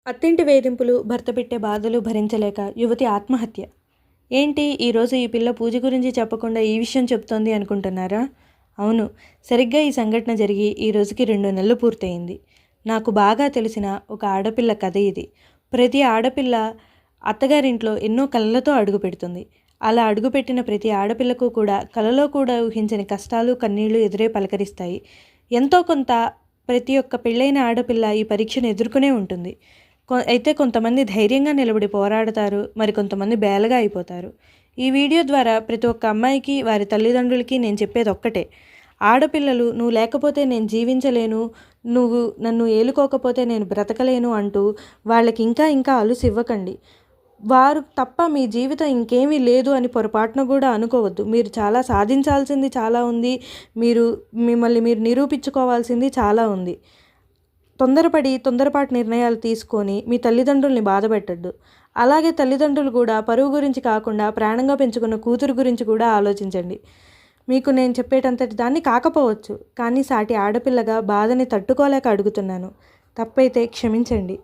అత్తింటి వేధింపులు, భర్త పెట్టే బాధలు భరించలేక యువతి ఆత్మహత్య. ఏంటి ఈరోజు ఈ పిల్ల పూజ గురించి చెప్పకుండా ఈ విషయం చెప్తోంది అనుకుంటున్నారా? అవును, సరిగ్గా ఈ సంఘటన జరిగి ఈ రోజుకి 2 నెలలు పూర్తయింది. నాకు బాగా తెలిసిన ఒక ఆడపిల్ల కథ ఇది. ప్రతి ఆడపిల్ల అత్తగారింట్లో ఎన్నో కలలతో అడుగుపెడుతుంది. అలా అడుగుపెట్టిన ప్రతి ఆడపిల్లకు కూడా కలలో కూడా ఊహించని కష్టాలు, కన్నీళ్లు ఎదురే పలకరిస్తాయి. ఎంతో కొంత ప్రతి ఒక్క పెళ్ళైన ఆడపిల్ల ఈ పరీక్షను ఎదుర్కొనే ఉంటుంది. అయితే కొంతమంది ధైర్యంగా నిలబడి పోరాడతారు, మరికొంతమంది బేలగా అయిపోతారు. ఈ వీడియో ద్వారా ప్రతి ఒక్క అమ్మాయికి, వారి తల్లిదండ్రులకి నేను చెప్పేది ఒక్కటే: ఆడపిల్లలు నువ్వు లేకపోతే నేను జీవించలేను, నువ్వు నన్ను ఏలుకోకపోతే నేను బ్రతకలేను అంటూ వాళ్ళకి ఇంకా ఇంకా అలుసు ఇవ్వకండి. వారు తప్ప మీ జీవితం ఇంకేమీ లేదు అని పొరపాటున కూడా అనుకోవద్దు. మీరు చాలా సాధించాల్సింది చాలా ఉంది, మిమ్మల్ని మీరు నిరూపించుకోవాల్సింది చాలా ఉంది. తొందరపాటు నిర్ణయాలు తీసుకొని మీ తల్లిదండ్రుల్ని బాధపెట్టద్దు. అలాగే తల్లిదండ్రులు కూడా పరువు గురించి కాకుండా ప్రాణంగా పెంచుకున్న కూతురు గురించి కూడా ఆలోచించండి. మీకు నేను చెప్పేటంతటి దాన్ని కాకపోవచ్చు, కానీ సాటి ఆడపిల్లగా బాధని తట్టుకోలేక అడుగుతున్నాను. తప్పైతే క్షమించండి.